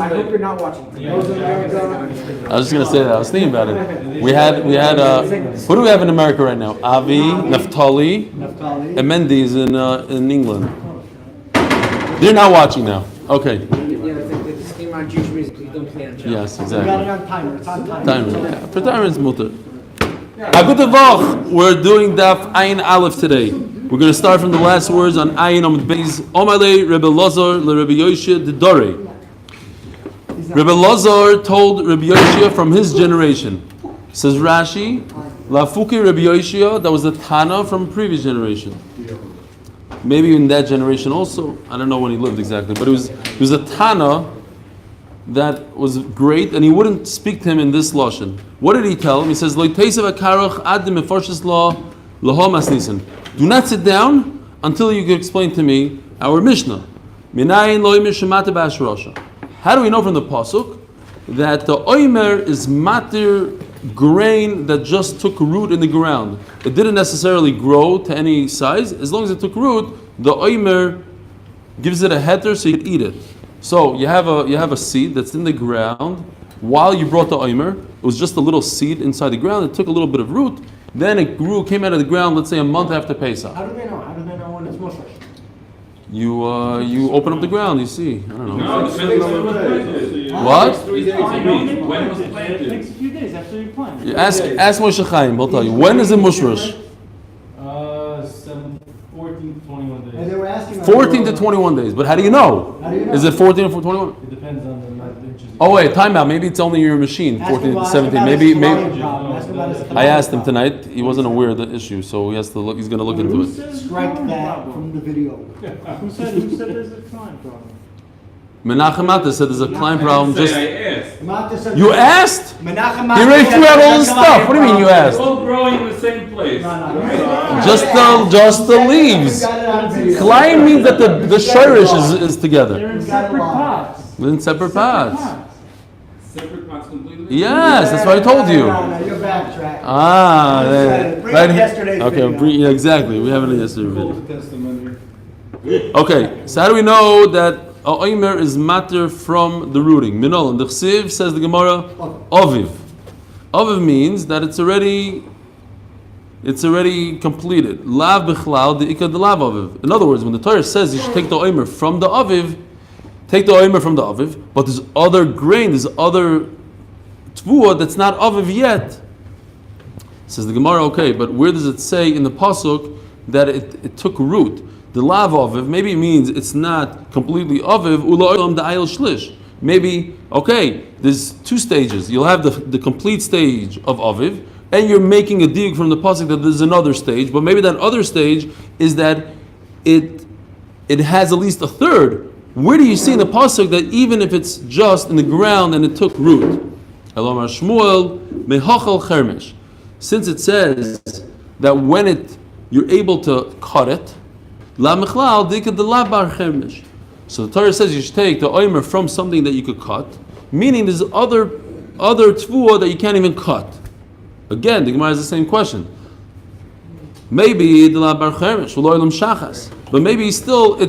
hope you're not watching. I was just gonna say that. I was thinking about it. We had. What do we have in America right now? Avi, Naftali, and Mendy's in England. They're not watching now. Okay. The scheme on Jewish music, please don't play on channel. Yes, We got it exactly. on timer. It's on timer. Timer. Yeah. For timer, it's mutter. Agute Vach. We're doing Daf Ayin Aleph today. We're going to start from the last words on Ayin Amud Beis. Omale Rebbe Lazar le Rebbe Yoshia de Dore. Rebbe Lazar told Rebbe Yoshia from his generation. Says Rashi, Lafuki Rebbe Yoshia, that was the Tana from previous generation. Maybe in that generation also. I don't know when he lived exactly, but it was a Tana that was great, and he wouldn't speak to him in this lashon. What did he tell him? He says, "Lo teisav akaroch ad mefarshes law laho masnisin." Do not sit down until you can explain to me our Mishnah. Minayin lo imer shemata b'ashrasha. How do we know from the pasuk that the oimer is matir grain that just took root in the ground? It didn't necessarily grow to any size. As long as it took root, the oimer gives it a heter so you can eat it. So you have a seed that's in the ground. While you brought the oimer, it was just a little seed inside the ground. It took a little bit of root. Then it came out of the ground. Let's say a month after Pesach. How do they know? How do they know when it's mushrosh? You open up the ground. You see. I don't know. No, it depends on when it was planted. What? 3 days. When was it It planted? takes a few days after you plant. You ask Moshe Chaim. He'll tell you. When is it mushrosh? 14 to 21 days. And they were asking. 14 to 21 days. But how do you know? How do you know? Is it 14 or 21? It depends on the amount of inches. Oh wait, time out. Maybe it's only your machine. 14 to 17. Maybe. I asked him tonight. He wasn't aware of the issue, so he has to look. He's going to look into it. Strike that from the video. Who said there's a crime problem? Menachem Mata said there's a client problem. Say Just I asked. you asked. Menachem He already threw out all this stuff. What do you mean you It's asked? all growing in the same place. Just the leaves. Klein means that the shirish is They're together. in separate pots. In separate pots. Separate pots completely? Yes, that's what I told you. No, you're backtracking. Ah, Bring right up here. yesterday's Okay, video. yeah, exactly. We have it in yesterday's video. Okay, so how do we know that a oimer is matter from the rooting? Minol, and the Chsiv says the Gemara, Oviv. Oviv means that it's already completed. Lav bichlal the ikad lav oviv. In other words, when the Torah says you should take the oimer from the oviv, take the oimer from the oviv, but there's other grain, there's other tvua that's not oviv yet. Says the Gemara, okay, but where does it say in the pasuk that it took root? The lav oviv, maybe it means it's not completely oviv, ula olam da'ayil shlish. Maybe, okay, there's two stages. You'll have the complete stage of oviv, and you're making a dig from the pasuk that there's another stage, but maybe that other stage is that it has at least a third. Where do you see in the pasuk that even if it's just in the ground and it took root? Elomar Shmuel mehachal chermesh. Since it says that when you're able to cut it, la mechlal dikad de la bar chermesh. So the Torah says you should take the oimer from something that you could cut, meaning there's other tvua that you can't even cut. Again, the Gemara has the same question. Maybe the la bar chermesh uloylam shachas, but maybe still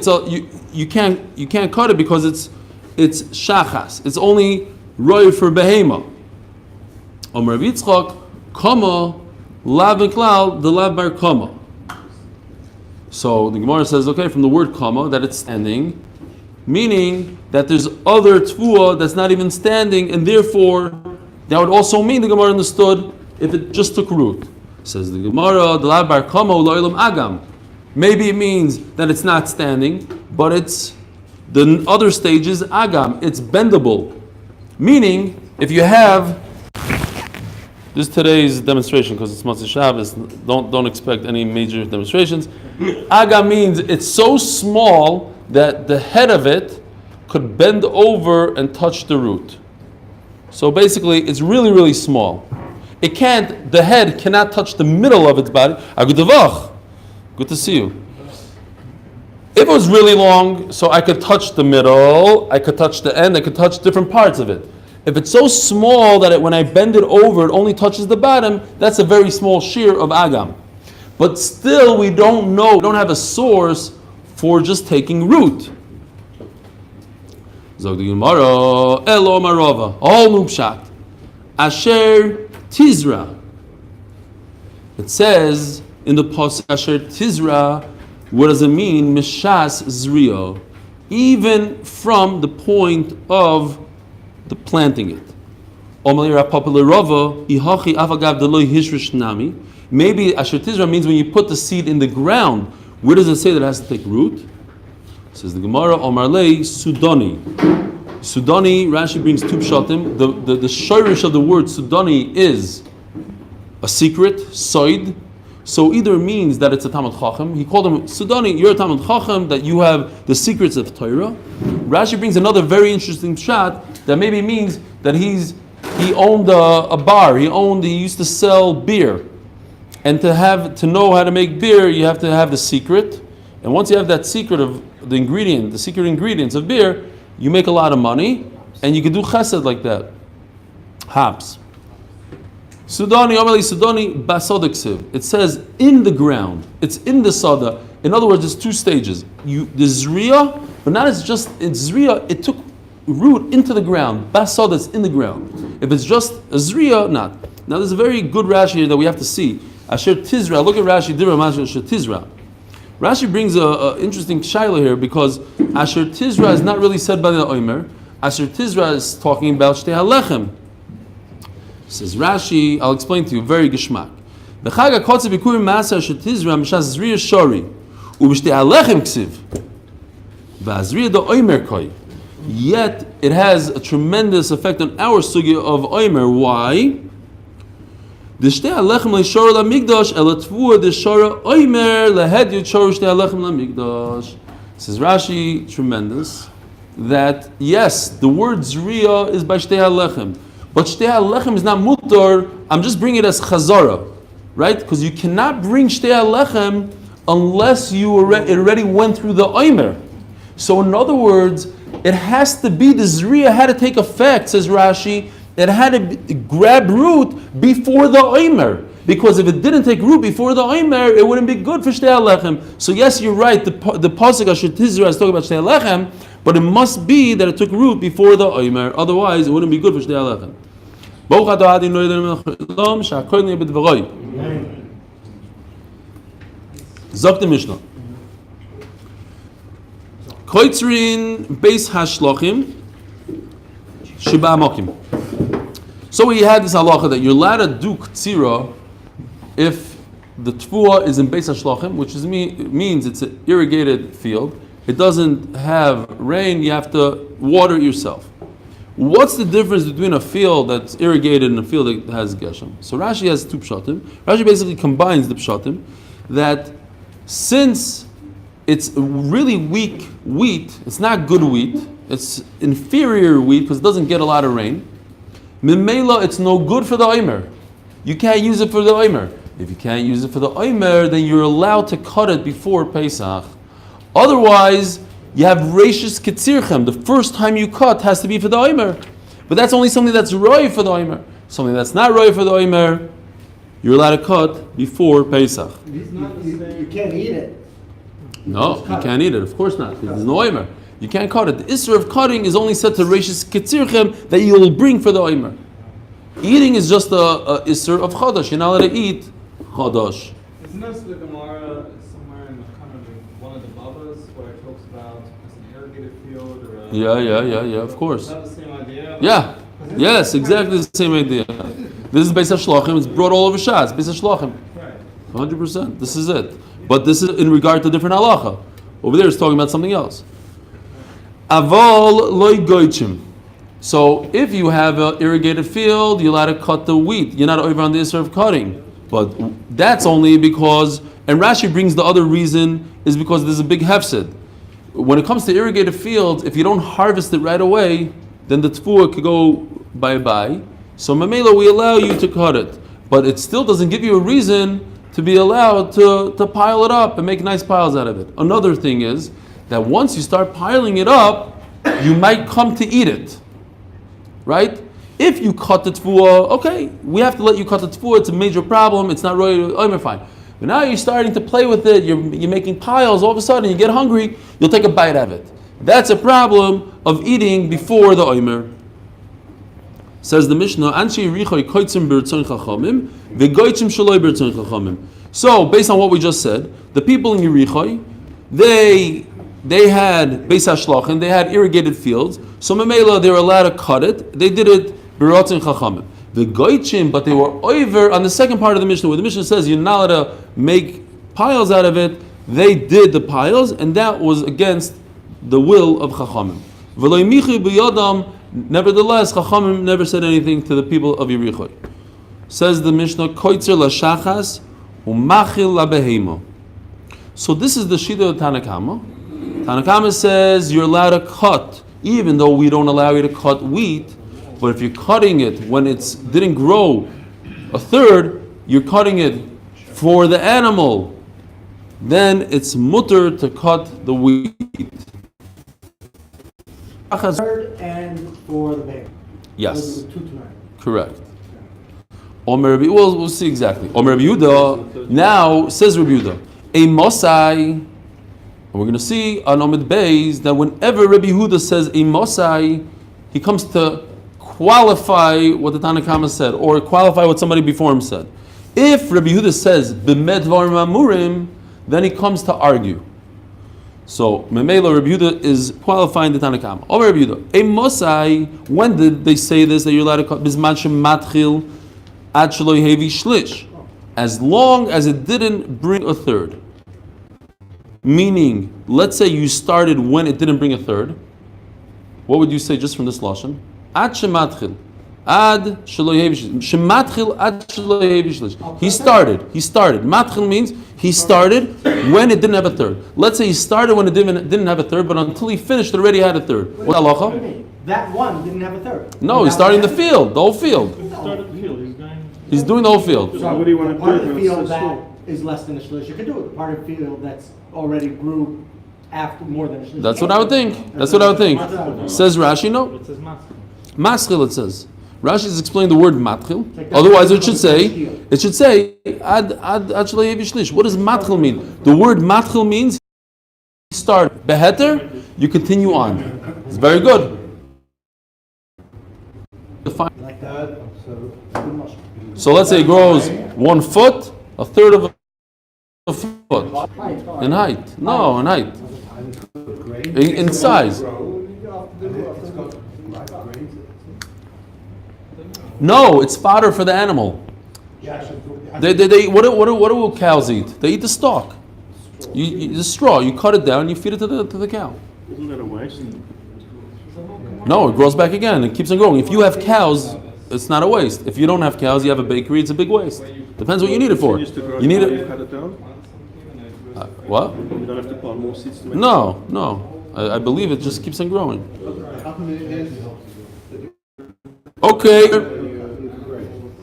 you can't cut it because it's shachas. It's only roy for behema. Omer Yitzchak kama lav meklal the lav bar kama. So the Gemara says, okay, from the word kama, that it's standing, meaning that there's other tvua that's not even standing, and therefore that would also mean the Gemara understood if it just took root. Says the Gemara, the lav bar kama u'lo'ilam agam. Maybe it means that it's not standing, but it's the other stage is agam. It's bendable, meaning if you have this is today's demonstration because it's Motzei Shabbos. Don't expect any major demonstrations. Agam means it's so small that the head of it could bend over and touch the root. So basically, it's really, really small. The head cannot touch the middle of its body. Agudavach, good to see you. If it was really long, so I could touch the middle, I could touch the end, I could touch different parts of it. If it's so small that when I bend it over, it only touches the bottom, that's a very small shear of agam. But still, we don't have a source for just taking root. Zog the Gemara, Elo Marova, all Mupshat, Asher Tizra. It says in the pasuk Asher Tizra, what does it mean? Mishas Zrio, even from the point of the planting it. Maybe Asher Tizra means when you put the seed in the ground. Where does it say that it has to take root? Says the Gemara, Omar Lei Sudani. Sudani, Rashi brings two pshatim. The shirish of the word Sudani is a secret, soid. So either it means that it's a Talmud Chacham. He called him Sudani, you're a Talmud Chacham, that you have the secrets of Torah. Rashi brings another very interesting pshat that maybe means that he owned a bar. He used to sell beer. And to know how to make beer, you have to have the secret. And once you have that secret of the secret ingredients of beer, you make a lot of money, and you can do chesed like that. Hops. Sudani, Omeli Sudani, Basodeksiv. It says in the ground. It's in the sada. In other words, there's two stages. The zriya, but not it's just it's zriya. It took root into the ground. Basoda is in the ground. If it's just a zriya, not. Now there's a very good Rashi here that we have to see. Asher Tizra. Look at Rashi. Asher Tizra. Rashi brings an interesting shaila here because Asher Tizra is not really said by the Omer. Asher Tizra is talking about Shtei HaLechem. Says Rashi, I'll explain to you, very geshmak. B'chag HaKotze Bikurim Ma'aseh Asher Tizra Mishas Zriya Shori U'b'Shtei HaLechem Ksiv V'Azriya Do Omer Koi. Yet it has a tremendous effect on our sugya of Omer. Why? Says Rashi, tremendous, that yes, the word zriya is by shtei halechem, but shtei halechem is not mutar. I'm just bringing it as chazara, right? Because you cannot bring shtei halechem unless it already went through the omer. So in other words, it has to be the zriya had to take effect, says Rashi. It had to grab root before the omer. Because if it didn't take root before the omer, it wouldn't be good for shtei halechem. So yes, you're right, the pasuk Asher Tizra is talking about shtei halechem, but it must be that it took root before the omer. Otherwise, it wouldn't be good for shtei halechem. Zok the Mishnah. Koitzrin beis hashlochim shiba amokim. So we had this halacha that you're allowed to do ktsira if the tfuah is in beis hashlochim, which means it's an irrigated field. It doesn't have rain, you have to water it yourself. What's the difference between a field that's irrigated and a field that has geshem? So Rashi has two pshatim. Rashi basically combines the pshatim that since it's really weak wheat, it's not good wheat, it's inferior wheat because it doesn't get a lot of rain. Mimela, it's no good for the omer. You can't use it for the omer. If you can't use it for the omer, then you're allowed to cut it before Pesach. Otherwise, you have reishis ketzirchem. The first time you cut has to be for the omer. But that's only something that's roy for the omer. Something that's not roy for the omer, you're allowed to cut before Pesach. You can't eat it. No, you can't eat it. Of course not. There's no omer. You can't cut it. The isser of cutting is only said to reishis ketzirchem that you will bring for the omer. Eating is just a isser of chadash. You're not allowed to eat chadash. Isn't this the Gemara somewhere in kind of one of the Babas where it talks about as an irrigated field or a... Yeah, of course. Is that the same idea? Yeah. Yes, exactly the same idea. This is Beis HaShlachim. It's brought all over Shas. Beis HaShlachim. Right. 100%. This is it. But this is in regard to different halacha. Over there, it's talking about something else. Aval loy goychim. So if you have an irrigated field, you're allowed to cut the wheat. You're not over on the issue of cutting. But that's only because, and Rashi brings the other reason, is because there's a big hefsed. When it comes to irrigated fields, if you don't harvest it right away, then the tfuah could go bye-bye. So Mamela, we allow you to cut it. But it still doesn't give you a reason to be allowed to pile it up and make nice piles out of it. Another thing is that once you start piling it up, you might come to eat it. Right? If you cut the tfuah, okay, we have to let you cut the tfuah. It's a major problem. It's not really fine. But now you're starting to play with it. You're making piles. All of a sudden, you get hungry. You'll take a bite of it. That's a problem. of eating before the Omer. Says the Mishnah, Anshi Yericho koitzim b'rtzon chachamim, v'goitzim shaloi b'rtzon chachamim. So, based on what we just said, the people in Yericho, they had Beis HaShlachin, they had irrigated fields, so Memela, they were allowed to cut it. They did it b'rtzon chachamim. The goichim, but they were over on the second part of the Mishnah, where the Mishnah says you're not allowed to make piles out of it. They did the piles, and that was against the will of Chachamim. V'lo yimichu b'yadam. Nevertheless, Chachamim never said anything to the people of Yericho. Says the Mishnah, koitzer lashachas umachil labehemo. So this is the shita of Tanakama. Tanakama says you're allowed to cut, even though we don't allow you to cut wheat. But if you're cutting it when it didn't grow a third, you're cutting it for the animal, then it's mutter to cut the wheat. Third and for the baby. Yes, Those are the two tonight. correct. Omer Rabbi, we'll see exactly. Omer Rabbi Yehuda, now says Rabbi Yehuda, a Mosai, and we're going to see on Omid Beis that whenever Rabbi Yehuda says a Mosai, he comes to qualify what the Tanakhama said, or qualify what somebody before him said. If Rabbi Yehuda says b'med dvarim amurim, then he comes to argue. So Memela Rabbi Yehuda is qualifying the Tanakhama. Over Rabbi Yehuda, a Mosai, when did they say this that you're allowed to cut bisman shematchil ad shelo yehevi shlish, as long as it didn't bring a third. Meaning, let's say you started when it didn't bring a third. What would you say just from this lashon? Ad shematchil, ad shelo yehevi shlish. Shematchil ad shelo yehevi shlish. He started. Matchil means he started when it didn't have a third. Let's say he started when it didn't have a third, but until he finished, it already had a third. What halacha? That one didn't have a third. No, he's starting the field, the whole field. He started the field. He's doing the whole field. So what do you want to part do of the when field it's that so is less than a shlish, you could do it. The part of the field that's already grew after more than a shlish. That's what I would think. Says Rashi, no. It says matzah. Maschil, it says. Rashi is explaining the word matchil. Otherwise, it should say ad shelo yehevi shlish. What does matchil mean? The word matchil means start beheter, you continue on. It's very good. Like that. So let's say it grows 1 foot, a third of a foot in height. No, in height. In size. No, it's fodder for the animal. What do cows eat? They eat the stalk. The straw. You cut it down. You feed it to the cow. Isn't that a waste? No, it grows back again. It keeps on growing. If you have cows, it's not a waste. If you don't have cows, you have a bakery. It's a big waste. Depends what you need it for. You need it. Cut it down? What? You don't have to plant more seeds to make No. I believe it just keeps on growing. Okay.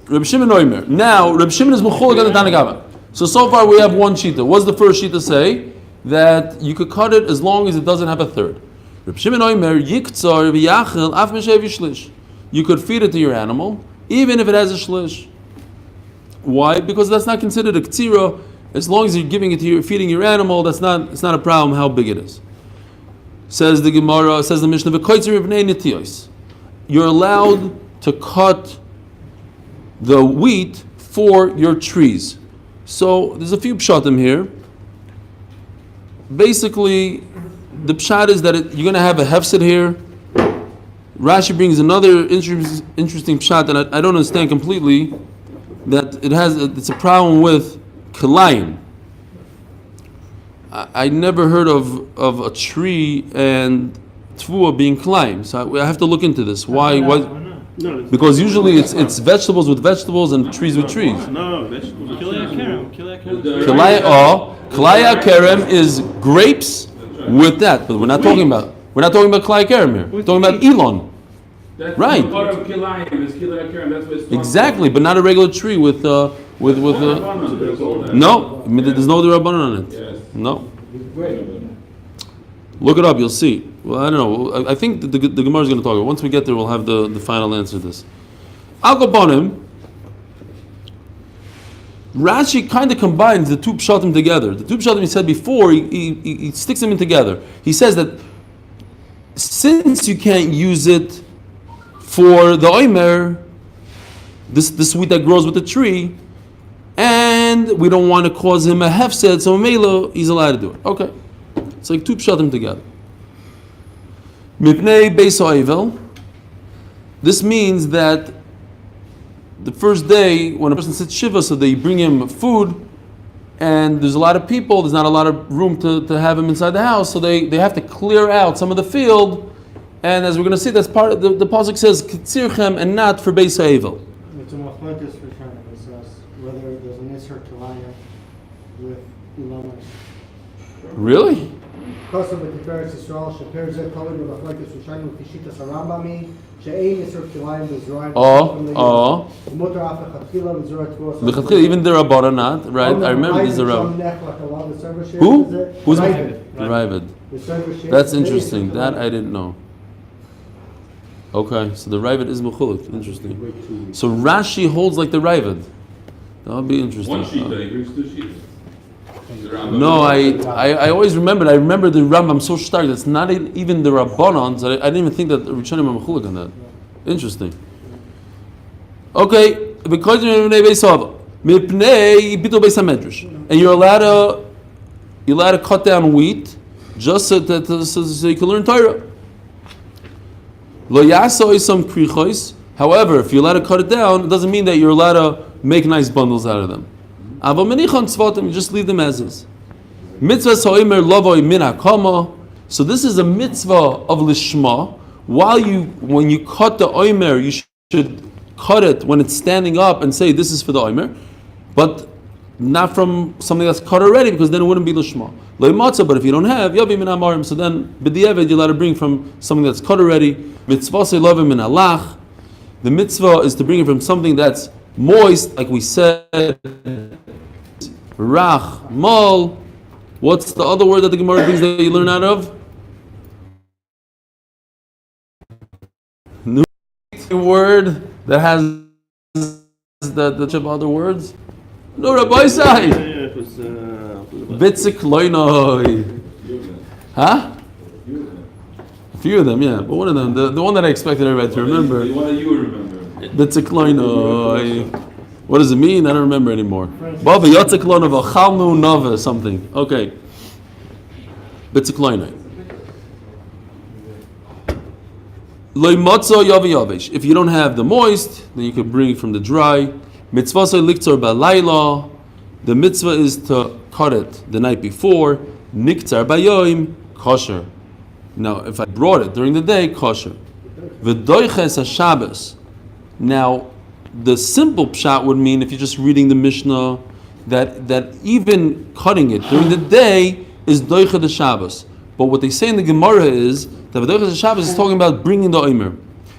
Reb Shimon Oimer. Now, Reb Shimon is mechulik on the Tanakama. So far we have one shita. What's the first shita say? That you could cut it as long as it doesn't have a third. Reb Shimon Oimer, yiktzar v'yachel af meshev shlish. You could feed it to your animal, even if it has a shlish. Why? Because that's not considered a ktsira. As long as you're giving it to feeding your animal, it's not a problem how big it is. Says the Gemara, says the Mishnah, v'koitzer v'nei netiyos. You're allowed to cut the wheat for your trees. So there's a few pshatim here. Basically, the pshat is that you're going to have a hefset here. Rashi brings another interesting pshat that I don't understand completely. That it's a problem with kilayim. I never heard of a tree and tvua being kilayim. So I have to look into this. Why? No, Because usually it's vegetables with vegetables and trees with trees. No, vegetables. Kilaya kerem is grapes with that, but we're not talking about kilaya kerem here. We're talking about elon. That's Right. part of kilayim is kilaya kerem. That's what it's talking Exactly, but not a regular tree with about. no. I mean, there's no rabbanon on it. Yes. No. Look it up, you'll see. Well, I don't know. I think the Gemara is going to talk about it. Once we get there, we'll have the final answer to this. Al Kaponim, Rashi kind of combines the two pshatim together. The two pshatim he said before, he sticks them in together. He says that since you can't use it for the oimer, this wheat that grows with the tree, and we don't want to cause him a hefsed, so Melo, he's allowed to do it. Okay. It's like two pshatim together. Mipnei beis ha'ovel. This means that the first day when a person sits shiva, so they bring him food, and there's a lot of people, there's not a lot of room to have him inside the house, so they have to clear out some of the field, and as we're going to see, that's part of the pasuk says Ketzirchem and not for beis ha'ovel. It's a machlokes for Shana. It says whether there's an Isser Kalaya with Ilamas. Really? Because of the Tiferes Yisrael, Shaper Zeh Kolin with machlokes for Shana with Kishitas Harambami, She'ein Isser Kalaya with Zoran. Mutter After Chatchila with Zoran Tvos. Even the Rabbana not, right? I remember there's a Rabbana. Who? Who's Ravid? That's interesting. That I didn't know. Okay, so the Ravid is Mechulik. Interesting. So Rashi holds like the Ravid. That would be interesting. One sheet that he brings two sheets. No, I always remembered. I remember the Rambam so stark. That's not even the Rabbanon. So I didn't even think that the Rishonim are Mechulik on that. Interesting. Okay, because you're and you're allowed to cut down wheat just so you can learn Torah. However, if you're allowed to cut it down, it doesn't mean that you're allowed to make nice bundles out of them. You just leave them as is. So this is a mitzvah of lishma. When you cut the oimer, you should cut it when it's standing up and say this is for the oimer, but not from something that's cut already, because then it wouldn't be lishma. But if you don't have, yavi min amarim, so then b'diavad you're allowed to bring from something that's cut already. Mitzvah se'lovim min alach. The mitzvah is to bring it from something that's moist, like we said. Rach, mol. What's the other word that the Gemara brings that you learn out of? New word that has the other words. No, Rabbi Sai. It was Bitzik loinoi. Huh? A few of them, yeah. But one of them, the one that I expected everybody to remember. The one that you would remember. Bitzik loinoi. What does it mean? I don't remember anymore. Bava yotzik loinoi v'chalnu nova something. Okay. Bitzik loinoi. Loimotzo yavi yavish. If you don't have the moist, then you can bring it from the dry. Mitzvah liktzor b'layla. The mitzvah is to cut it the night before. Niktzar bayoim kosher. Now, if I brought it during the day, kosher. V'doiches haShabbos. Now, the simple pshat would mean, if you're just reading the Mishnah, that even cutting it during the day is doiche the Shabbos. But what they say in the Gemara is that doiche the Shabbos is talking about bringing the omer,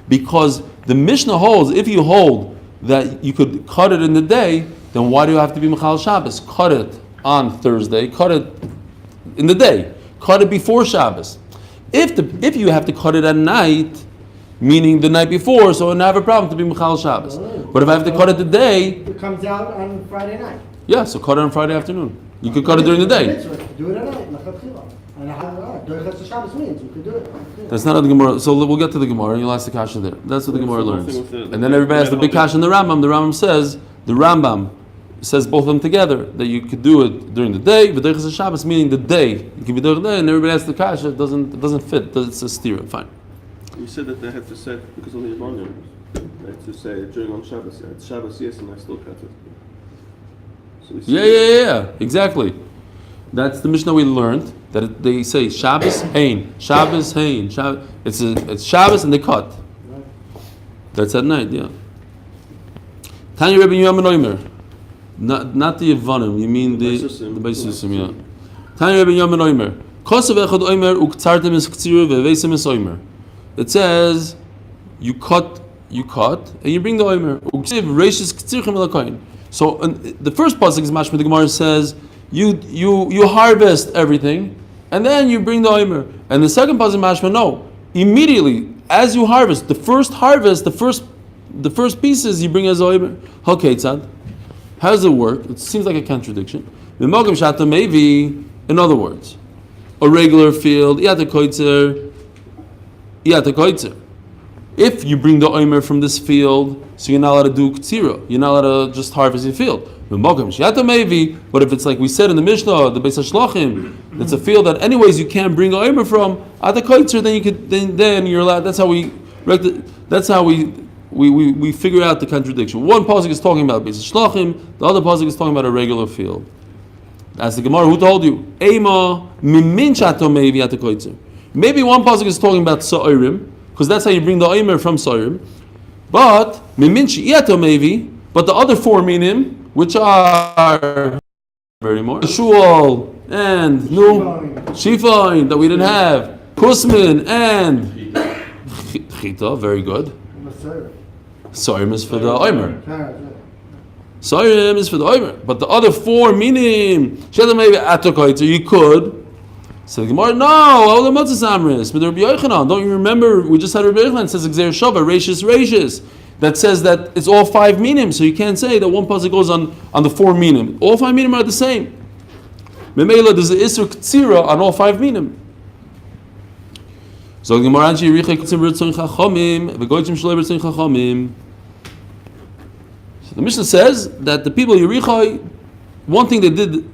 because the Mishnah holds, if you hold that you could cut it in the day, then why do you have to be Mechal Shabbos? Cut it on Thursday, cut it in the day, cut it before Shabbos. If you have to cut it at night, meaning the night before, so I don't have a problem to be Mechal Shabbos. But if I have to cut it today, it comes out on Friday night. Yeah, so cut it on Friday afternoon. You could cut it during the day. Do it at night. And Doiches Shabbos means you could do it. That's not how the Gemara. So we'll get to the Gemara, and you'll ask the kasha there. That's what the Gemara learns. And then everybody has the big kasha in the Rambam. The Rambam says both of them together, that you could do it during the day. But Doiches Shabbos meaning the day. It can be during the day, and everybody has the kasha. It doesn't fit. It's a steer. Fine. You said that they had to say it because of the Yevonians. They had to say it during on Shabbos. Yeah, it's Shabbos, yes, and I still cut it. So we see Yeah. Exactly. That's the Mishnah we learned, that they say Shabbos Hain, Shabbos Hain, Shabbos. It's Shabbos and they cut. That's at night, yeah. Tanya Rebbe Yom Omer, not the Yevonim. You mean the Beisusim, yeah. Tanya Rebbe Yom Omer. Kosav echad Omer uktzartem es ktsiru ve'veisim es Omer. It says you cut, and you bring the Omer. Uksiv reishis ktsirchem elakayin. So the first pasuk is mashma. The Gemara says you harvest everything, and then you bring the omer. And the second pasuk mashma, no, immediately as you harvest, the first harvest, the first pieces you bring as omer. Okay, tzad. How does it work? It seems like a contradiction. In other words, a regular field, If you bring the omer from this field, so you're not allowed to do ktsira. You're not allowed to just harvest your field. But if it's like we said in the Mishnah, the Beis HaShlachim, it's a field that anyways you can't bring a omer from, at the koitzer, then you could then you're allowed. That's how we figure out the contradiction. One pasuk is talking about Beis HaShlachim, the other pasuk is talking about a regular field. As the Gemara, who told you? Ema mimin shato mevi at the koitzer. Maybe one pasuk is talking about sa'irim, because that's how you bring the omer from sa'irim. But mimin shi'ato mevi, but the other four minim, which are very more Shul and Shifain that we didn't have, Kusmin and Chita, very good. Sa'irim is for the omer. Sa'irim is for the omer, but the other four minim, Sheta maybe atokoitzer, you could. So the Gemara, no, don't you remember? We just had Rabbi Yochanan says Xer Shava, Rashis, that says that it's all five minim, so you can't say that one pasuk goes on the four minim. All five minim are the same. Memela, there's the Isra Ktsira on all five minim. So the Gemara, so the Mishnah says that the people of Yerichai, one thing they did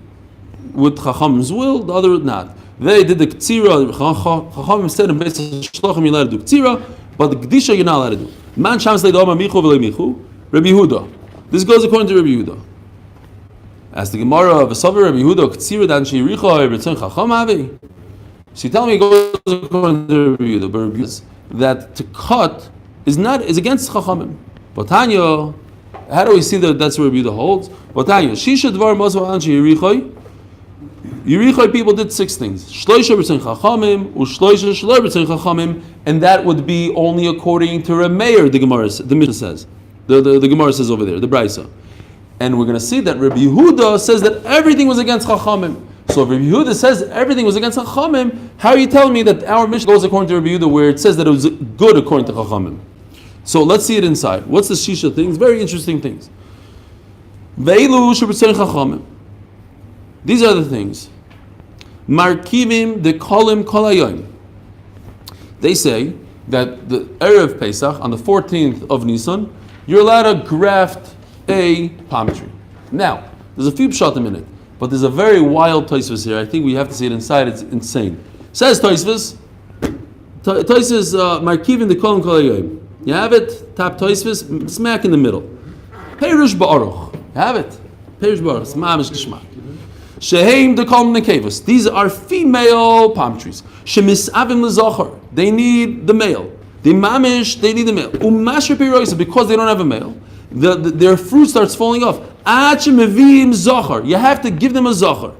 with Chacham's will, the other not. They did the Ktsira. Chachamim said in Beis HaShlachim you're allowed to do Ktsira, but the Kedisha you're not allowed to do. Man Shams Leidoma Michu V'Lei Michu, Rabbi Yehuda. This goes according to Rabbi Yehuda. As the Gemara of Asavar Rabbi Yehuda, Ktsira Dan Sheiricha Eretzon Chacham Havi. So you tell me it goes according to Rabbi Yehuda, but Rabbi Yehuda that to cut is against Chachamim. But Tanya, how do we see that that's where Rabbi Yehuda holds? But Tanya, Shisha Dvar Mosva An Sheiricha. Yerichai people did six things. Shloisha b'tzin chachamim, u'shloisha shlo b'tzin chachamim, and that would be only according to Rameir, the Mishnah says. The Gemara says over there, the Braisa. And we're going to see that Rabbi Yehuda says that everything was against chachamim. So if Rabbi Yehuda says everything was against chachamim, how are you telling me that our Mishnah goes according to Rabbi Yehuda where it says that it was good according to chachamim? So let's see it inside. What's the shisha things? Very interesting things. Ve'ilu sheb'tzin chachamim. These are the things. Markivim de kolim kolayim. They say that the Erev Pesach, on the 14th of Nisan, you're allowed to graft a palm tree. Now, there's a few pshatim in it, but there's a very wild Tosfos here. I think we have to see it inside. It's insane. Says Tosfos, Markivim de kolim kolayim. You have it, top Tosfos, smack in the middle. Perush ba'aruch. You have it. Perush ba'aruch. Mamish geschmack. Sheheim de kol nekevos. These are female palm trees. Shemisavim lezachar. They need the male. The mamish, they need the male. Umasher piroisa, because they don't have a male, their fruit starts falling off. Ad shemevim zachar. You have to give them a zachar.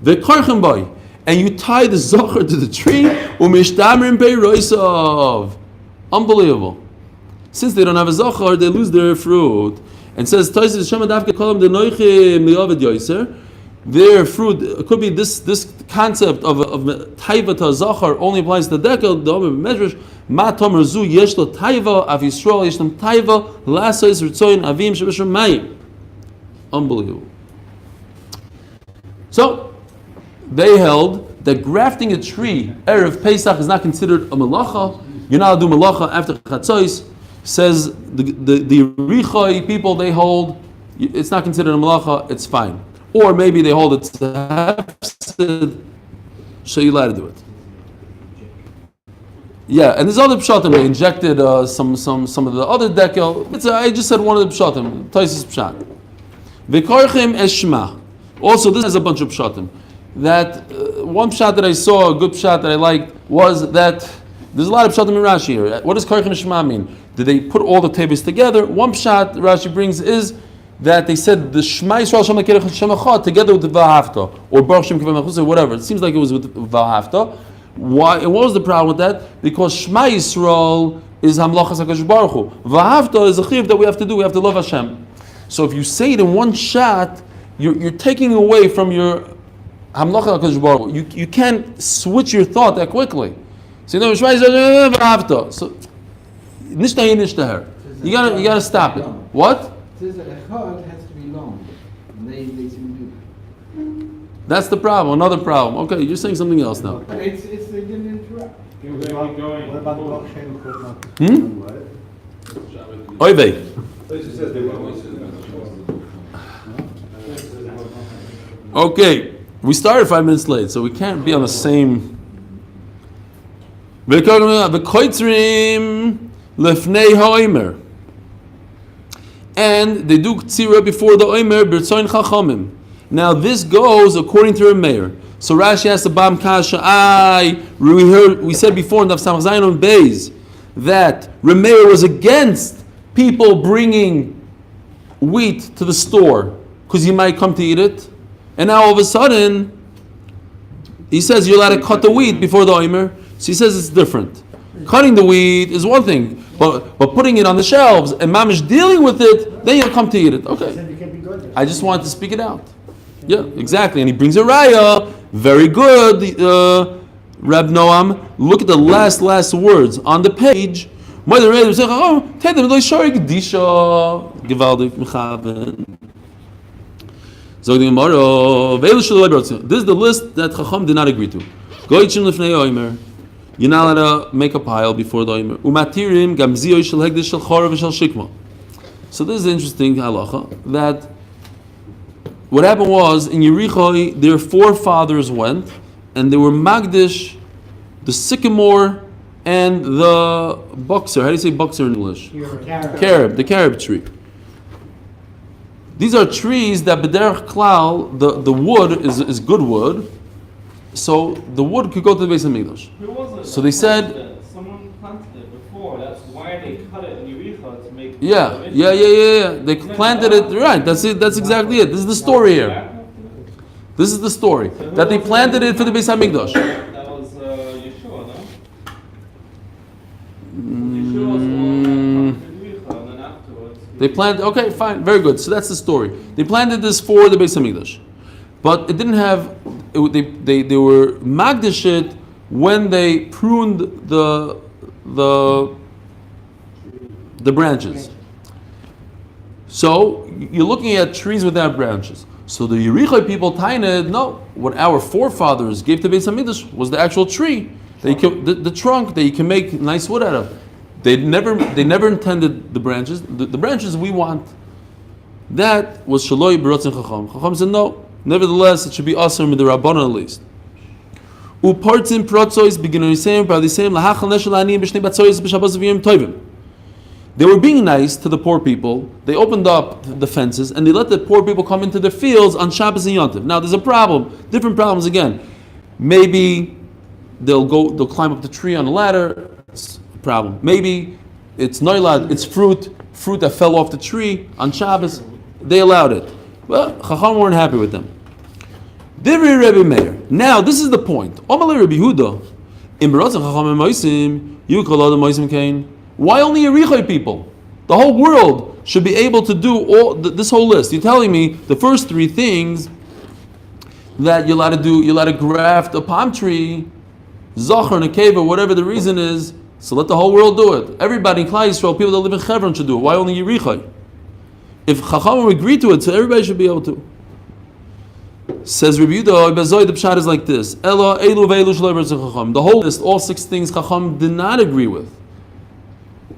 Vekarchem boy, and you tie the zachar to the tree. Umishtamrim piroisav. Unbelievable. Since they don't have a zachar, they lose their fruit. And says Tosfos Shema Dafke Kolam de Noichim Li'Ovid Yoser. Their fruit could be this concept of taiva to zachar only applies to dekel. The Omer Medrash Ma Tomer Zu Yesh Lo Taiva Av Yisrael Yesh Lo Taiva Lasos Ritzoyin Avim Shebeshem Mayim. Unbelievable. So they held that grafting a tree Erev Pesach is not considered a malacha. You're not allowed to do malacha after Chatzos. Says the Yerichai people, they hold it's not considered a malacha. It's fine. Or maybe they hold it to hefsid, so you're allowed to do it. Yeah, and there's other pshatim. They injected some of the other dekel. I just said one of the pshatim. Tosfos pshat. V'korchim eshma. Also, this has a bunch of pshatim. That one pshat that I saw, a good pshat that I liked, was that there's a lot of pshatim in Rashi here. What does korchim eshma mean? Did they put all the tables together? One pshat Rashi brings is that they said the Shema Yisrael Shem Lekirach Shemacha together with the V'ahavta, or Baruch Shem Kivay Machus, or whatever. It seems like it was with V'ahavta. Why? And what was the problem with that? Because Shema Yisrael is Hamlachas HaKadosh Baruch Hu. V'ahavta is a chiv that we have to do. We have to love Hashem. So if you say it in one shot, you're taking away from your Hamlachas HaKadosh Baruch Hu. You can't switch your thought that quickly. So you know Shema Yisrael V'ahavta. So Nishtah Nishtah. You gotta stop it. What? Says that echad has to be long. And they seem to do That's the problem. Another problem. Okay, you're saying something else now. But it's they didn't interrupt. What about the blockchain? Oivey. Okay, we started 5 minutes late, so we can't be on the same. And they do tzira before the oimer b'rtzoin chachamim. Now this goes according to Rameir. So Rashi asked the Bam Kasha. We said before in Daf Samach Zayin on Beis that Rameir was against people bringing wheat to the store because you might come to eat it, and now all of a sudden he says you're allowed to cut the wheat before the oimer. So he says it's different. Cutting the wheat is one thing, but putting it on the shelves and mamish dealing with it, then you'll come to eat it. Okay. I just wanted to speak it out. Yeah, exactly. And he brings a raya. Very good, Reb Noam. Look at the last words on the page. This is the list that Chacham did not agree to. You're not allowed to make a pile before the oimer. So this is interesting halacha that what happened was in Yericho their forefathers went and they were magdish the sycamore and the boxer. How do you say boxer in English? Carob, the carob tree. These are trees that b'derech klal the wood is good wood. So the wood could go to the base of Mikdash. So they said, someone planted it before. That's why they cut it in Yericho to make. Yeah. They planted it right. That's it. That's exactly it. This is the story here. This is the story that they planted it for the base of Mikdash. That was Yeshua, no? Yeshua was the one that planted Yericho, and then afterwards. They planted. Okay, fine, very good. So that's the story. They planted this for the base of Mikdash, but it didn't have. They were magdish it when they pruned the branches. So you're looking at trees without branches. So the Yerichai people tained, no, what our forefathers gave to Beis Hamikdash was the actual tree. The trunk that you can make nice wood out of. They never intended the branches. The branches we want. That was Shaloi B'Rotzin Chacham. Chacham said no. Nevertheless, it should be awesome in the Rabbanan at least. Upartzim protzois beginning by the same lahachal neshel ani b'shnei batzois b'shabbos v'yom tovim. They were being nice to the poor people. They opened up the fences and they let the poor people come into their fields on Shabbos and Yom Tov. Now there's a problem. Different problems again. Maybe they'll climb up the tree on a ladder. It's a problem. Maybe it's noilad. It's fruit that fell off the tree on Shabbos. They allowed it. Well, Chacham weren't happy with them. Divri Rebbe Meir. Now, this is the point. Omalei Rebbe Yehuda. Why only Yerichai people? The whole world should be able to do this whole list. You're telling me the first three things that you're allowed to do. You're allowed to graft a palm tree, zachar, nekeva, whatever the reason is. So let the whole world do it. Everybody in Klal Yisrael, people that live in Hebron should do it. Why only Yerichai? If Chacham agreed to it, so everybody should be able to. Says Rabbi Yehuda, the pshat is like this: the whole list, all six things, Chacham did not agree with.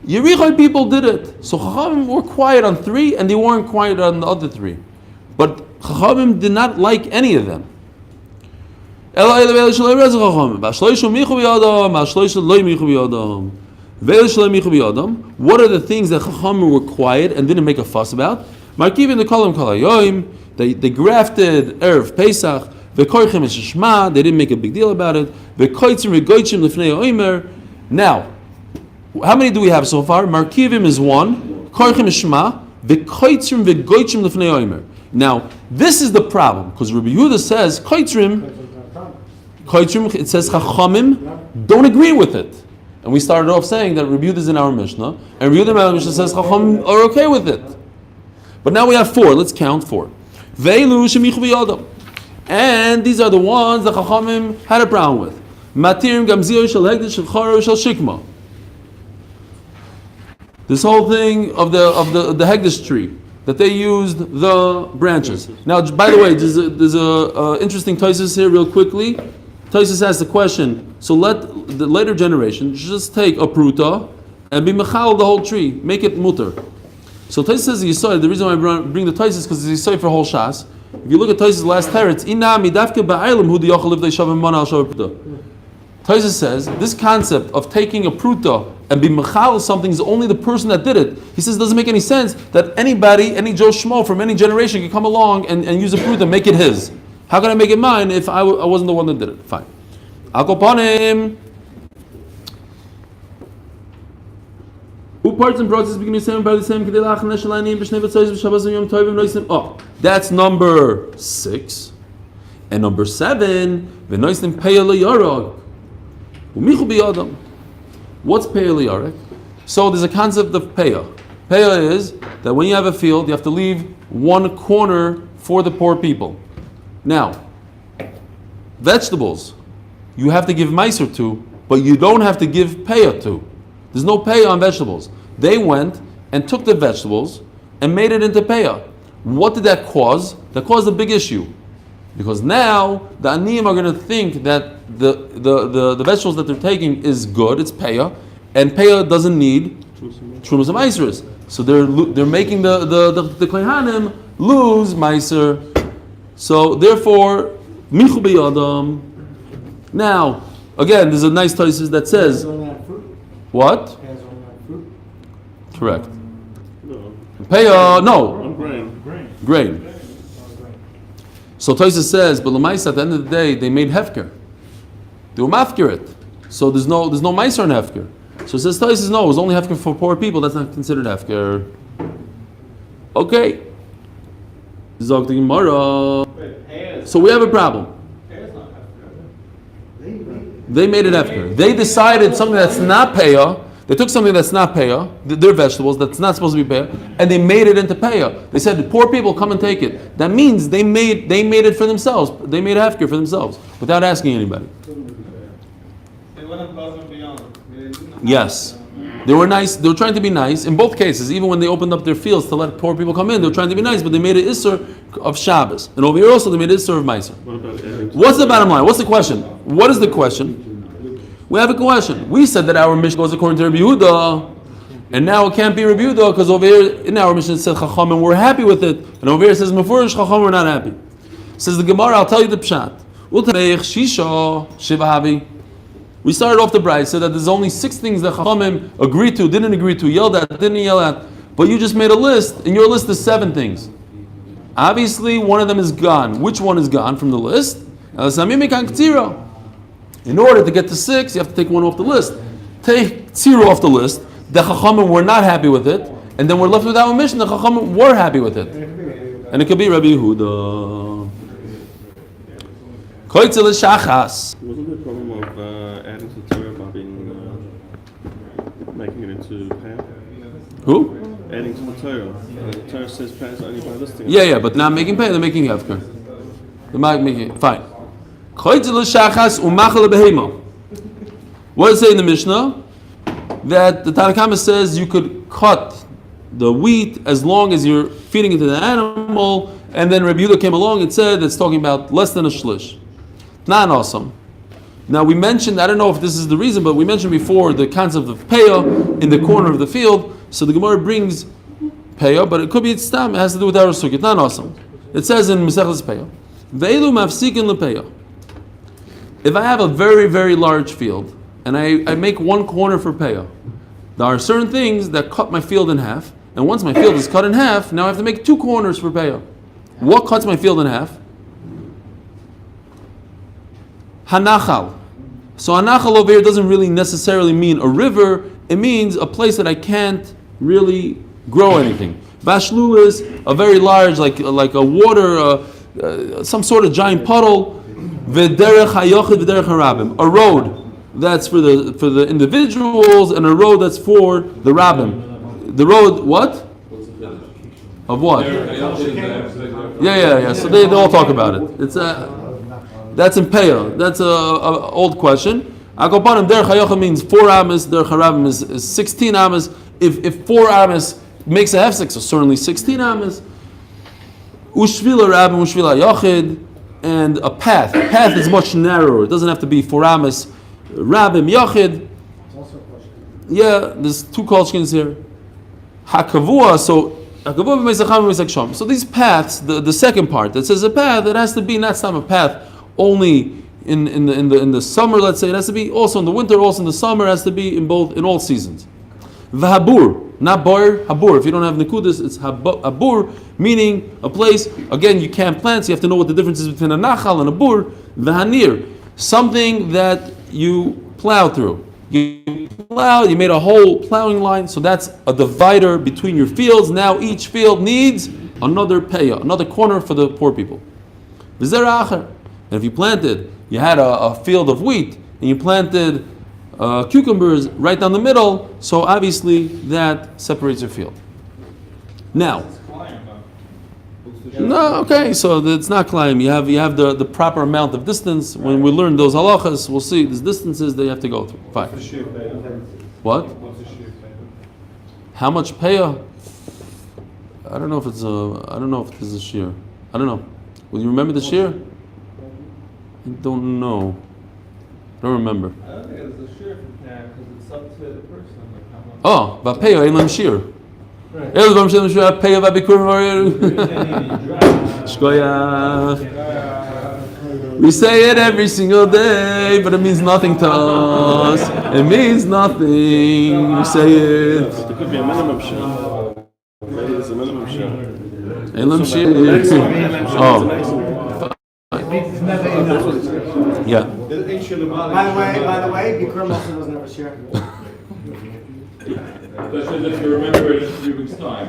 Yerichai people did it, so Chacham were quiet on three, and they weren't quiet on the other three. But Chachamim did not like any of them. What are the things that Chachamim were quiet and didn't make a fuss about? Markivin the kolam kalayoim. They grafted Erev Pesach. V'koichem eshishma. They didn't make a big deal about it. V'koitzim v'goitzim lefnei oimer. Now, how many do we have so far? Markivim is one. Koichem eshishma. V'koitzim v'goitzim lefnei oimer. Now, this is the problem because Rabbi Yehuda says koitzim. It says Chachamim don't agree with it. And we started off saying that Rabbi Yehuda is in our Mishnah, and Rabbi Yehuda in our Mishnah says Chachamim are okay with it. But now we have four. Let's count four. Veilu shemichu v'yodam. And these are the ones that Chachamim had a problem with. Matirim gamzio shel hegdish shel charo shel shikma. This whole thing of the hegdish tree that they used the branches. Now, by the way, there's a interesting Tosfos here, real quickly. Tosfos asks the question: So let the later generation just take a pruta and be mechal the whole tree, make it mutter. So Taisus says the Yisai. The reason why I bring the Taisus is because it's Yisai for whole Shas. If you look at Taisus' last teretz, ina midavke ba'aylim hu diyochel if they shavim mana al shav pruta. Taisus says this concept of taking a pruta and be mechal something is only the person that did it. He says it doesn't make any sense that anybody, any Joe Schmo from any generation can come along and use a pruta and make it his. How can I make it mine if I wasn't the one that did it? Fine. Akopanim. Oh, that's number 6. And number 7, what's Peya? So there's a concept of Peya. Peya is that when you have a field, you have to leave one corner for the poor people. Now, vegetables, you have to give meiser to, but you don't have to give Peya to. There's no Peya on vegetables. They went and took the vegetables and made it into Peya. What did that cause? That caused a big issue. Because now the aniyim are going to think that the vegetables that they're taking is good, it's Peya, and Peya doesn't need Trumas and Meiseris. So they're making the Kohanim lose Meiser. So therefore, Michu b'yadam. Now, again, there's a nice Taisus that says, what? Correct. No. Peya, no. Grain. So Taisus says, but Lamaisa, at the end of the day, they made hefker. They were mafkirit. So there's no meiser in hefker. So it says Taisus, no, it was only hefker for poor people. That's not considered hefker. Okay. Zog the Gemara. So we have a problem. They made it hefker. They decided something that's not peya. They took something that's not peya, their vegetables that's not supposed to be peya, and they made it into peya. They said, poor people, come and take it. That means they made it for themselves. They made hefker for themselves without asking anybody. They went above and beyond. Yes. They were nice. They were trying to be nice. In both cases, even when they opened up their fields to let poor people come in, they were trying to be nice, but they made an Isser of Shabbos. And over here also, they made an Isser of Meiser. What's the bottom line? What's the question? What is the question? We have a question. We said that our mission goes according to Rabbi Yehuda, and now it can't be Rabbi Yehuda because over here in our mission it says Chacham and we're happy with it, and over here it says Mefurish Chacham we're not happy. Says the Gemara, I'll tell you the pshat. We started off the bride, said that there's only 6 things that Chachamim agreed to, didn't agree to, yelled at, didn't yell at, but you just made a list, and your list is 7 things. Obviously, one of them is gone. Which one is gone from the list? In order to get to 6, you have to take one off the list. Take 0 off the list. The Chachamim were not happy with it, and then we're left with our mission. The Chachamim were happy with it, and it could be Rabbi Yehuda. Koitzel shachas. Wasn't the problem of adding to the Torah by making it into Peh? Who? Adding to the Torah. The Torah says Peh is only by listing. Yeah, but not making pay, they're making hefker. They're making fine. Koitzel shachas umachal behema. What does it say in the Mishnah? That the Tanakama says you could cut the wheat as long as you're feeding it to the animal, and then Rabbi Yehuda came along and said it's talking about less than a shlish. Not awesome. Now we mentioned, I don't know if this is the reason, but we mentioned before the concept of peya in the corner of the field. So the Gemara brings peya, but it could be it's stam. It has to do with our sukkah. Not awesome. It says in Mesechus peya, ve'elu mafsikin lepeya. If I have a very, very large field and I make one corner for peya, there are certain things that cut my field in half, and once my field is cut in half, now I have to make 2 corners for peya. What cuts my field in half? Hanachal. So hanachal over here doesn't really necessarily mean a river. It means a place that I can't really grow anything. Bashlul is a very large, like a water, some sort of giant puddle. V'derech hayochid v'derech harabim. A road that's for the individuals, and a road that's for the rabbim. The road, what? Of what? Yeah. So they all talk about it. It's that's in Peah. That's a old question. Akopanim derech hayochid means 4 amas. Derech harabim is 16 amas. If 4 amas makes a hefsek, so certainly 16 amas. Ushvila rabbim, ushvila hayochid. And a path. A path is much narrower. It doesn't have to be 4 amas. Rabim Yachid. Also a question. Yeah, there's two kolshkins here. Hakavua, so Hakavua b'meisacham b'meisachsham. So these paths, the second part that says a path, it has to be not some a path only in the summer. Let's say it has to be also in the winter, also in the summer. It has to be in all seasons. V'habur, not boir, habur. If you don't have nekudas, it's habur, meaning a place. Again, you can't plant, so you have to know what the difference is between a nachal and a bur. V'hanir, something that you plow through. You plow, you made a whole plowing line, so that's a divider between your fields. Now each field needs another payah, another corner for the poor people. V'zerah, and if you planted, you had a field of wheat, and you planted cucumbers right down the middle, so obviously that separates your field. Now, no, okay, so it's not climb. You have the proper amount of distance. When we learn those halachas, we'll see there's distances that you have to go through. Fine. What? How much payah? I don't know if there's a shear. I don't know. Will you remember the shear? I don't know. I don't remember. I don't think it's a shear from there because it's up to the person. Like how much. Oh, v'payah ein lam shear. Right. We say it every single day, but it means nothing to us. It means nothing. We say it. There could be a minimum share. Maybe there's a minimum share. Elam shir. Oh. Yeah. By the way, Bikram also doesn't have a share. If you remember it in 3 weeks' time.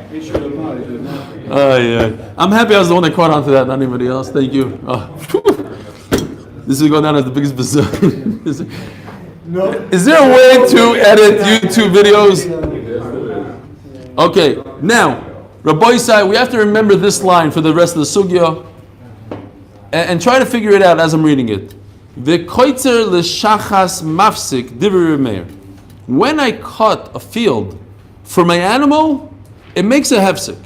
Yeah. I'm happy I was the one that caught on to that, not anybody else. Thank you. Oh. This is going down as the biggest bazaar. No. Is there a way to edit YouTube videos? Okay, now, Rabbi Yisai, we have to remember this line for the rest of the sugya and try to figure it out as I'm reading it. V'koitzer l'shachas mafsik divrei meir. When I cut a field for my animal, it makes a hefsek.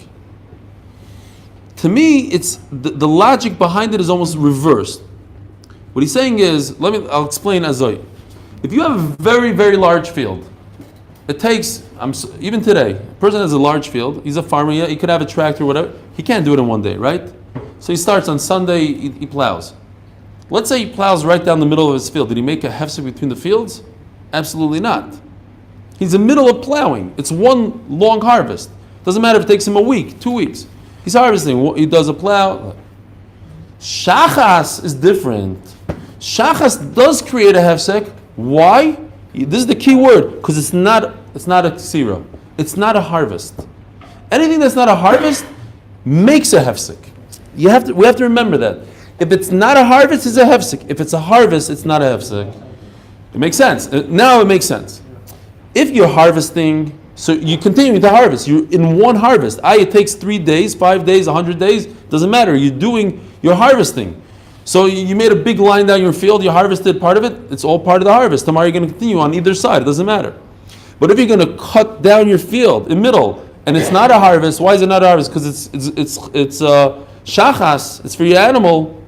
To me, it's the logic behind it is almost reversed. What he's saying is, I'll explain Azoi. If you have a very, very large field, it takes, even today, a person has a large field, he's a farmer, he could have a tractor, whatever, he can't do it in one day, right? So he starts on Sunday, he plows. Let's say he plows right down the middle of his field. Did he make a hefsek between the fields? Absolutely not. He's in the middle of plowing. It's one long harvest. Doesn't matter if it takes him a week, 2 weeks. He's harvesting. He does a plow. Shachas is different. Shachas does create a hefsek. Why? This is the key word, because it's not a ksira. It's not a harvest. Anything that's not a harvest makes a hefsek. We have to remember that. If it's not a harvest, it's a hefsek. If it's a harvest, it's not a hefsek. It makes sense. Now it makes sense. If you're harvesting, so you continue to harvest. You're in one harvest. It takes 3 days, 5 days, 100 days. Doesn't matter. You're harvesting. So you made a big line down your field. You harvested part of it. It's all part of the harvest. Tomorrow you're going to continue on either side. It doesn't matter. But if you're going to cut down your field in the middle and it's not a harvest, why is it not a harvest? Because it's shachas. It's for your animal.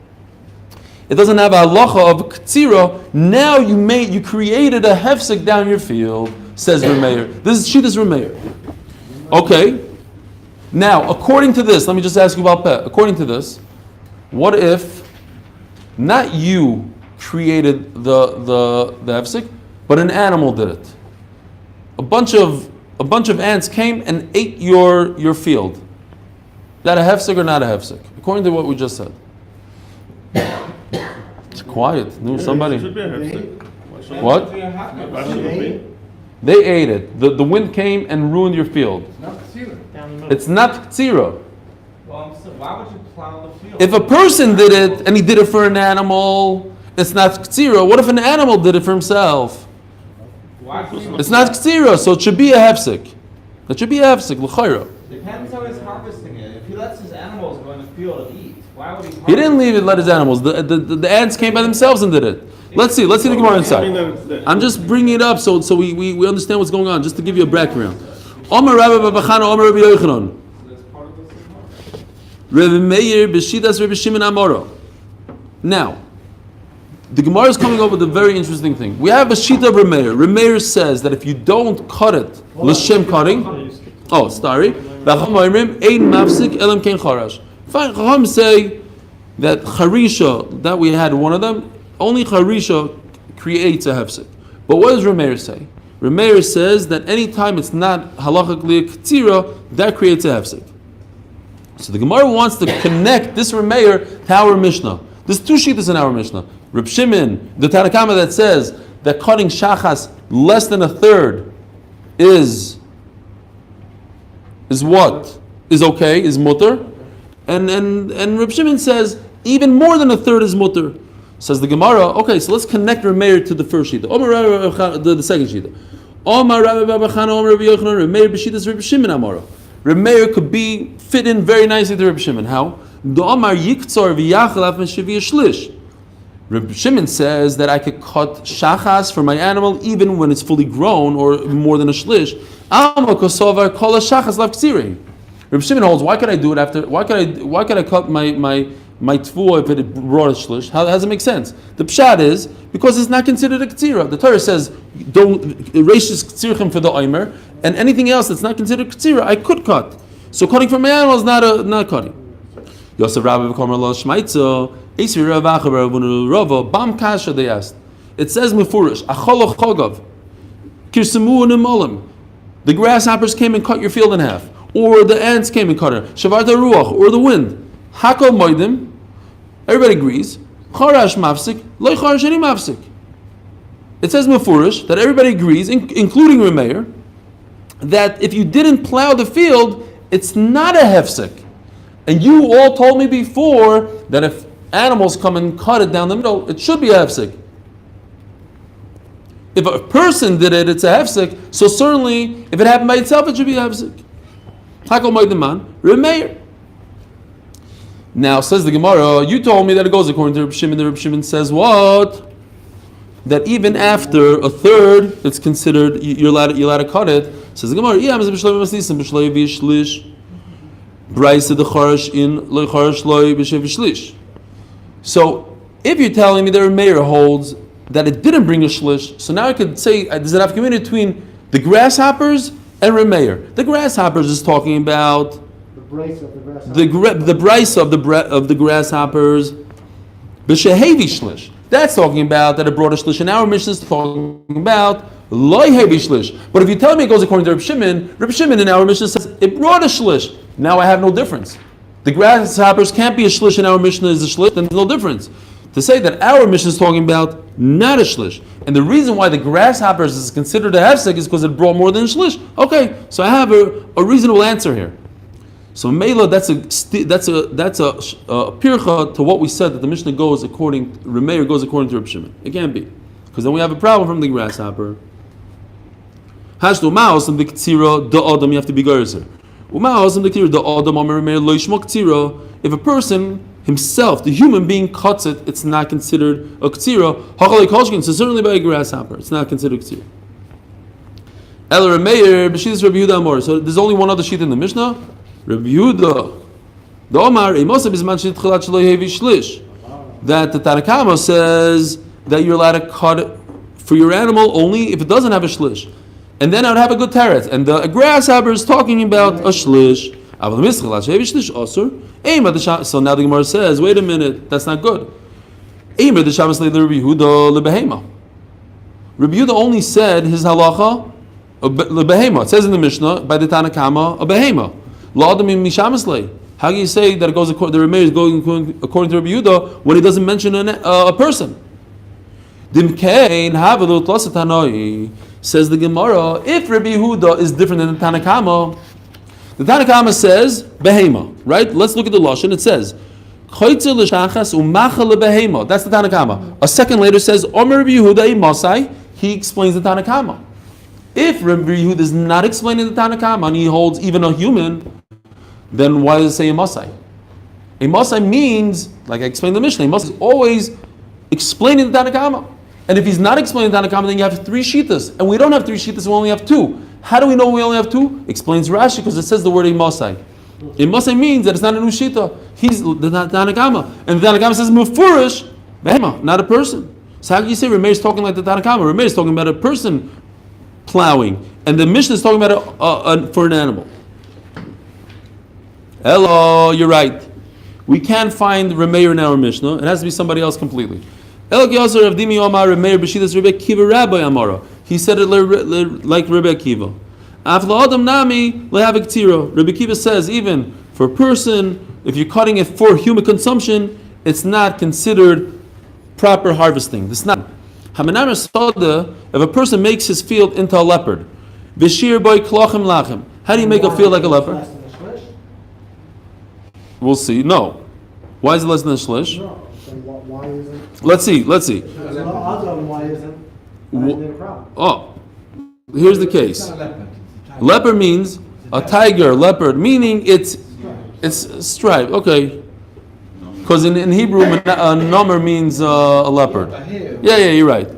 It doesn't have a halacha of ktsira. Now you created a hefsek down your field, says Rameir. This is Shittas Rameir. Okay. Now, according to this, let me just ask you about pet. According to this, what if not you created the hefsek, but an animal did it? A bunch of ants came and ate your field. Is that a hefsek or not a hefsek? According to what we just said. It's quiet. No, somebody. Should be a hefsek. What? They ate it. The wind came and ruined your field. It's not ktsira. Well, why would you plow the field? If a person did it and he did it for an animal, it's not ktsira. What if an animal did it for himself? It's not ktsira, so it should be a hefsek. It should be a hefsek, l'chayra. Depends how he's harvesting it. If he lets his animals go in the field and eat, why would he harvest? He didn't leave it, let his animals. The ants came by themselves and did it. Let's see the Gemara inside. I'm just bringing it up so we understand what's going on, just to give you a background. Omer Rabbi Babachana, Omer Rabbi Yochanan. That's part of the Rabbi Meir, Beshidas Rabbi Shimon Amaro. Now, The Gemara is coming up with a very interesting thing. We have a shita of Remeir. Remeir says that if you don't cut it, l'shem cutting. Oh, sorry. Fine. Chacham say that charisha, that we had one of them, only charisha creates a hefsek. But what does Remeir say? Remeir says that any time it's not halachically a ketira, that creates a hefsek. So the Gemara wants to connect this Remeir to our Mishnah. There's two shittas in our Mishnah. Reb Shimon, the Tanna Kama that says that cutting shachas less than a third is what? Is okay, is mutter. And Reb Shimon says even more than a third is mutter. Says the Gemara, okay, so let's connect Remeir to the first shita. The second shita. Remeir could be fit in very nicely to Reb Shimon. How? Reb Shimon says that I could cut shachas for my animal even when it's fully grown or more than a shlish. Reb Shimon holds, why could I do it after? Why could I cut my tfuah if it brought a shlish? How does it make sense? The pshat is because it's not considered a ketira. The Torah says don't erase ktsirchim for the oimer, and anything else that's not considered ketira I could cut. So cutting from my animal is not cutting. Yosef Rabbi v'Komer lo shmaitzo Eisvi Rav Achav Rava Bam Kasha they asked. It says mefurish acholoch chogav kirsemu u'nemolim. The grasshoppers came and cut your field in half, or the ants came and cut it. Shavarta ruach, or the wind. Hakol moedim. Everybody agrees. Charash mafsik, loy charash any mafsik. It says mefurish that everybody agrees, including Remeir, that if you didn't plow the field, it's not a hefsek. And you all told me before that if animals come and cut it down the middle, it should be a hefsek. If a person did it, it's a hefsek. So certainly, if it happened by itself, it should be a hefsek. Hakol moedim Remeir. Now says the Gemara, you told me that it goes according to Reb Shimon. The Reb Shimon says what? That even after a third, it's considered you're allowed to cut it. Says the Gemara, yeah, so if you're telling me that Remeir holds that it didn't bring a shlish, so now I could say, does it have community between the grasshoppers and Remeir? The grasshoppers is talking about the brisa of the grasshoppers, b'shehevi shlish. That's talking about that it brought a shlish, and our mission is talking about loy hevi shlish. But if you tell me it goes according to Reb Shimon in our mission says it brought a shlish. Now I have no difference. The grasshoppers can't be a shlish, and our mission is a shlish. Then there's no difference. To say that our mission is talking about not a shlish, and the reason why the grasshoppers is considered a hefsek is because it brought more than a shlish. Okay, so I have a reasonable answer here. So Mela, that's a pircha to what we said that the Mishnah Remeir goes according to Reb Shimon. It can't be, because then we have a problem from the grasshopper. Hashdo maos and the ktsira the adam, you have to be gerzer. Umaos and the ktsira the adam amar Remeir lo yishmo ktsira. If a person himself, the human being, cuts it, it's not considered a ktsira. Hachalei kolshkin, so certainly by a grasshopper, it's not considered ktsira. El Remeir b'shidus Rabbi Yehuda Amor. So there's only one other sheet in the Mishnah. Rabbi Yehuda, the Omar, that the Tanna Kama says that you're allowed to cut it for your animal only if it doesn't have a shlish. And then I would have a good teret. And the grasshopper is talking about a shlish. So now the Gemara says, wait a minute, that's not good. Rabbi Yehuda only said his halacha, it says in the Mishnah, by the Tanna Kama, a behema. How can you say that it goes according, the Remeir is going according to Rabbi Yehuda when he doesn't mention a person? Says the Gemara, if Rabbi Yehuda is different than the Tanna Kama says behema, right? Let's look at the lashon. It says that's the Tanna Kama. A second later says Omer Rabbi Yehuda Masai. He explains the Tanna Kama. If Rabbi Yehuda is not explaining the Tanna Kama and he holds even a human, then why does it say a Masai? A Masai means, like I explained in the Mishnah, a Masai is always explaining the Tanna Kama. And if he's not explaining the Tanna Kama, then you have three shitas. And we don't have three shitas, we only have two. How do we know we only have two? Explains Rashi, because it says the word a Masai. A Masai means that it's not a new shita. He's the Tanna Kama. And the Tanna Kama says, Mufurish, behema, not a person. So how can you say Rameir is talking like the Tanakama? Rameir is talking about a person plowing, and the Mishnah is talking about for an animal. Hello, you're right. We can't find Rameir in our Mishnah. It has to be somebody else completely. He said it like Rebbe Akiva. Rebbe Akiva says even for a person, if you're cutting it for human consumption, it's not considered proper harvesting. It's not. If a person makes his field into a leopard, how do you make a field like a leopard? We'll see. No. Why is it less than a shlish? No. Then why isn't? Let's see. Why isn't? Oh, here's the case. It's not a leopard. Leopard means a tiger. Leopard meaning it's striped. Okay. Because in Hebrew, a number means a leopard. Yeah, you're right.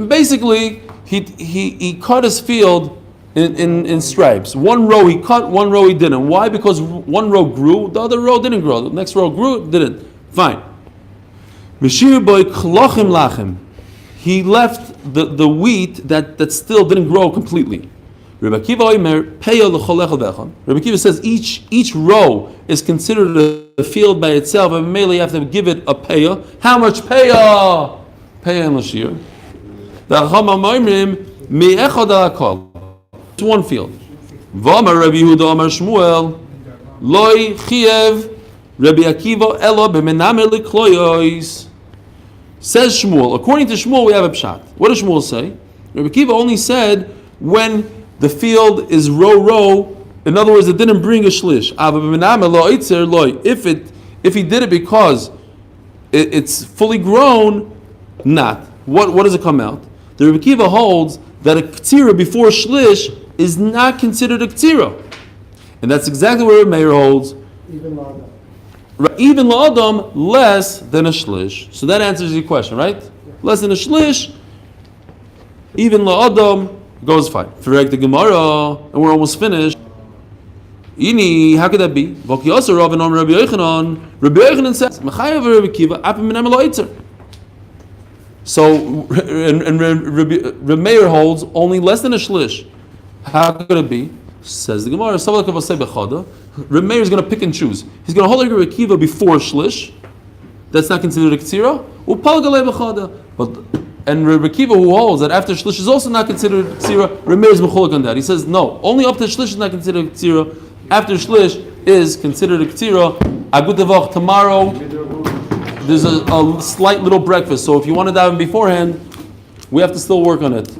Basically, he cut his field in stripes. One row he cut, one row he didn't. Why? Because one row grew, the other row didn't grow. The next row grew, didn't. Fine. He left the wheat that still didn't grow completely. Rebbe Akiva says each row is considered a field by itself, and mainly you have to give it a payah. How much payah? Payah and lashir. It's one field. V'amar Rabbi Yehuda Amar Shmuel loy chiev Rabbi Akiva elo b'menamer likloyos. Says Shmuel. According to Shmuel, we have a pshat. What does Shmuel say? Rabbi Akiva only said when the field is row. In other words, it didn't bring a shlish. If he did it because it's fully grown, not. What does it come out? The Rebbe Akiva holds that a ktira before shlish is not considered a ktira, and that's exactly what Rebbe Meir holds. Even la'adam less than a shlish. So that answers your question, right? Less than a shlish. Even la'adam goes fine. For the Gemara, and we're almost finished. Ini, how could that be? Rabbi Yochanan says, so, and Rabbi Meir holds only less than a shlish. How could it be? Says the Gemara, Rabbi Meir is going to pick and choose. He's going to hold like Rabbi Akiva before shlish. That's not considered a ktira. And Rabbi Akiva, who holds that after shlish is also not considered ktira, Rabbi Meir is mechulik on that. He says no, only up to shlish is not considered ktira. After shlish is considered a ktira. Agud devach, tomorrow there's a slight little breakfast. So if you want to daven beforehand, we have to still work on it.